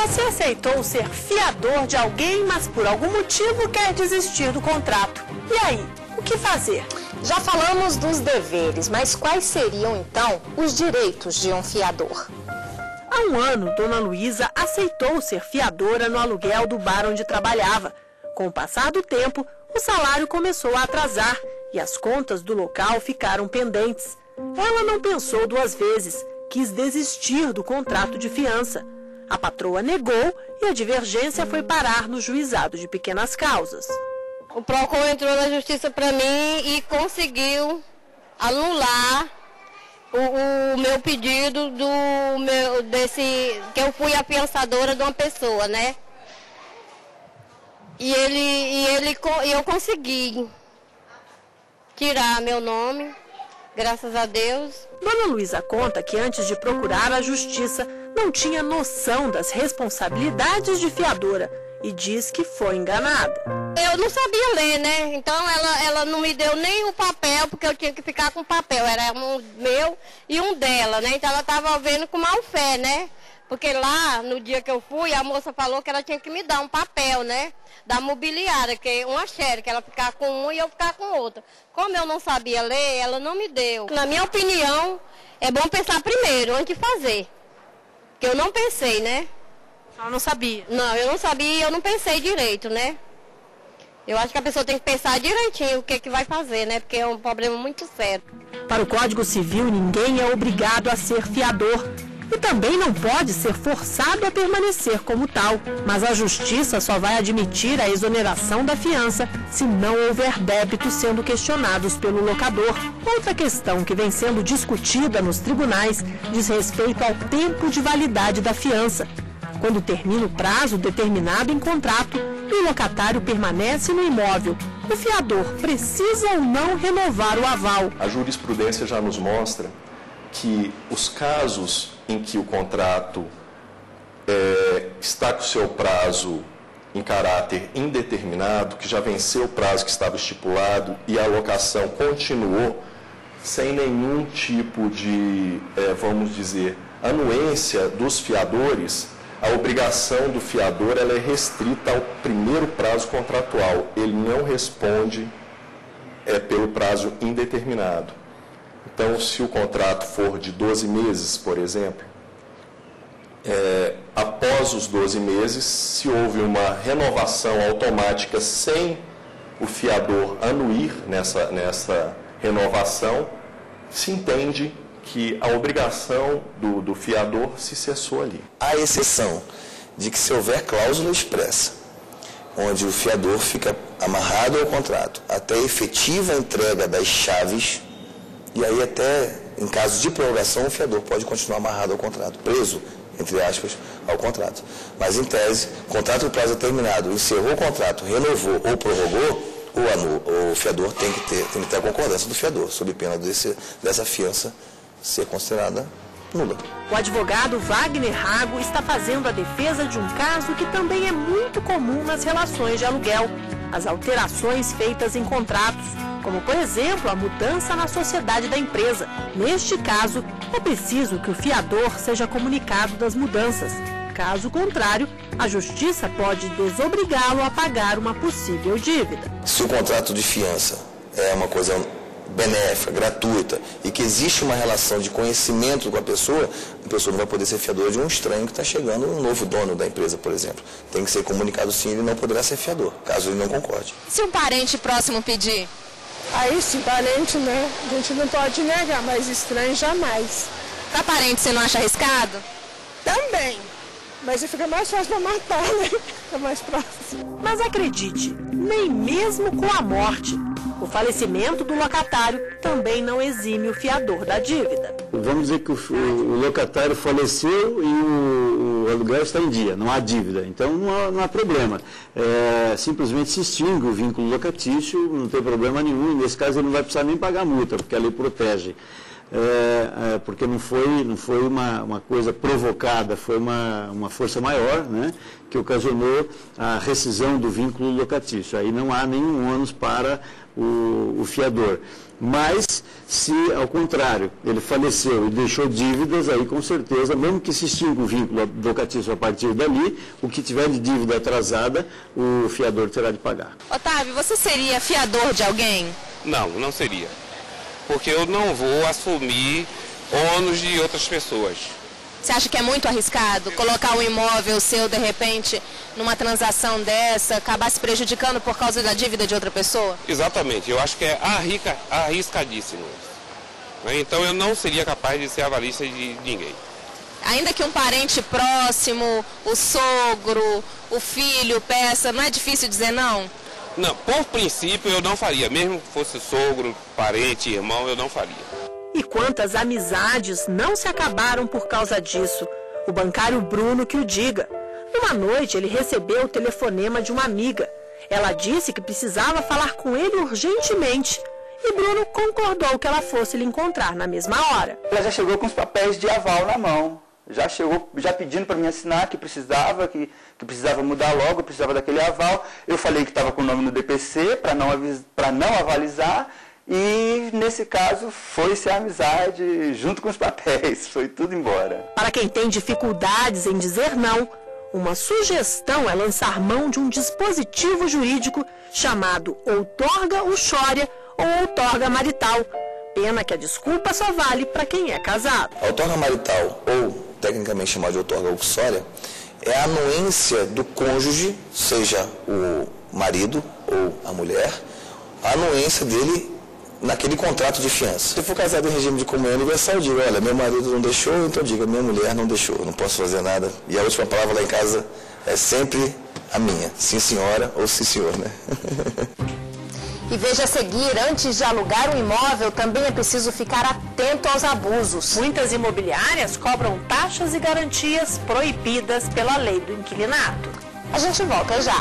Você aceitou ser fiador de alguém, mas por algum motivo quer desistir do contrato. E aí, o que fazer? Já falamos dos deveres, mas quais seriam então os direitos de um fiador? Há um ano, Dona Luísa aceitou ser fiadora no aluguel do bar onde trabalhava. Com o passar do tempo, o salário começou a atrasar e as contas do local ficaram pendentes. Ela não pensou duas vezes, quis desistir do contrato de fiança. A patroa negou e a divergência foi parar no juizado de pequenas causas. O PROCON entrou na justiça para mim e conseguiu anular o meu pedido que eu fui afiançadora de uma pessoa, né? E eu consegui tirar meu nome, graças a Deus. Dona Luísa conta que antes de procurar a justiça, não tinha noção das responsabilidades de fiadora e diz que foi enganada. Eu não sabia ler, né? Então ela não me deu nem o papel, porque eu tinha que ficar com o papel. Era um meu e um dela, né? Então ela estava vendo com má fé, né? Porque lá, no dia que eu fui, a moça falou que ela tinha que me dar um papel, né? Da mobiliária, que é uma xere, que ela ficar com um e eu ficar com outro. Como eu não sabia ler, ela não me deu. Na minha opinião, é bom pensar primeiro, antes de fazer. Porque eu não pensei, né? Ela não sabia? Não, eu não sabia e eu não pensei direito, né? Eu acho que a pessoa tem que pensar direitinho o que vai fazer, né? Porque é um problema muito sério. Para o Código Civil, ninguém é obrigado a ser fiador. E também não pode ser forçado a permanecer como tal. Mas a Justiça só vai admitir a exoneração da fiança se não houver débitos sendo questionados pelo locador. Outra questão que vem sendo discutida nos tribunais diz respeito ao tempo de validade da fiança. Quando termina o prazo determinado em contrato e o locatário permanece no imóvel, o fiador precisa ou não renovar o aval. A jurisprudência já nos mostra que os casos em que o contrato está com o seu prazo em caráter indeterminado, que já venceu o prazo que estava estipulado e a locação continuou sem nenhum tipo de, vamos dizer, anuência dos fiadores, a obrigação do fiador ela é restrita ao primeiro prazo contratual. Ele não responde pelo prazo indeterminado. Então, se o contrato for de 12 meses, por exemplo, após os 12 meses, se houve uma renovação automática sem o fiador anuir nessa renovação, se entende que a obrigação do fiador se cessou ali. À exceção de que se houver cláusula expressa, onde o fiador fica amarrado ao contrato até a efetiva entrega das chaves, e aí até em caso de prorrogação o fiador pode continuar amarrado ao contrato, preso, entre aspas, ao contrato. Mas em tese, contrato de prazo determinado, encerrou o contrato, renovou ou prorrogou, o fiador tem que ter a concordância do fiador, sob pena dessa fiança ser considerada nula. O advogado Wagner Rago está fazendo a defesa de um caso que também é muito comum nas relações de aluguel: as alterações feitas em contratos, como, por exemplo, a mudança na sociedade da empresa. Neste caso, é preciso que o fiador seja comunicado das mudanças. Caso contrário, a Justiça pode desobrigá-lo a pagar uma possível dívida. Se o contrato de fiança é uma coisa benéfica, gratuita, e que existe uma relação de conhecimento com a pessoa não vai poder ser fiador de um estranho que está chegando, um novo dono da empresa, por exemplo. Tem que ser comunicado sim, ele não poderá ser fiador, caso ele não concorde. Se um parente próximo pedir? Aí sim, parente, né? A gente não pode negar, mas estranho jamais. Para parente você não acha arriscado? Também. Mas fica mais fácil para matar, né? Fica mais próximo. Mas acredite, nem mesmo com a morte, o falecimento do locatário também não exime o fiador da dívida. Vamos dizer que o locatário faleceu e o aluguel está em dia, não há dívida, então não há problema. Simplesmente se extingue o vínculo locatício, não tem problema nenhum, e nesse caso ele não vai precisar nem pagar multa, porque a lei protege. Porque não foi uma coisa provocada, foi uma força maior, né, que ocasionou a rescisão do vínculo locatício. Aí não há nenhum ônus para o fiador. Mas, se ao contrário, ele faleceu e deixou dívidas, aí com certeza, mesmo que se extinga o vínculo locatício a partir dali, o que tiver de dívida atrasada, o fiador terá de pagar. Otávio, você seria fiador de alguém? Não, não seria. Porque eu não vou assumir ônus de outras pessoas. Você acha que é muito arriscado colocar um imóvel seu, de repente, numa transação dessa, acabar se prejudicando por causa da dívida de outra pessoa? Exatamente, eu acho que é arriscadíssimo. Então eu não seria capaz de ser avalista de ninguém. Ainda que um parente próximo, o sogro, o filho, peça, não é difícil dizer não? Não, por princípio eu não faria, mesmo que fosse sogro, parente, irmão, eu não faria. E quantas amizades não se acabaram por causa disso? O bancário Bruno que o diga. Numa noite, ele recebeu o telefonema de uma amiga. Ela disse que precisava falar com ele urgentemente. E Bruno concordou que ela fosse lhe encontrar na mesma hora. Ela já chegou com os papéis de aval na mão. Já chegou já pedindo para mim assinar que precisava mudar logo, precisava daquele aval. Eu falei que estava com o nome no DPC para não avalizar. E, nesse caso, foi-se a amizade junto com os papéis, foi tudo embora. Para quem tem dificuldades em dizer não, uma sugestão é lançar mão de um dispositivo jurídico chamado outorga uxória ou outorga marital. Pena que a desculpa só vale para quem é casado. A outorga marital, ou tecnicamente chamada de outorga uxória, é a anuência do cônjuge, seja o marido ou a mulher, a anuência dele naquele contrato de fiança. Se for casado em regime de comunhão universal, eu digo, olha, meu marido não deixou, então eu digo, minha mulher não deixou, eu não posso fazer nada. E a última palavra lá em casa é sempre a minha, sim senhora ou sim senhor, né? E veja a seguir, antes de alugar um imóvel, também é preciso ficar atento aos abusos. Muitas imobiliárias cobram taxas e garantias proibidas pela lei do inquilinato. A gente volta já.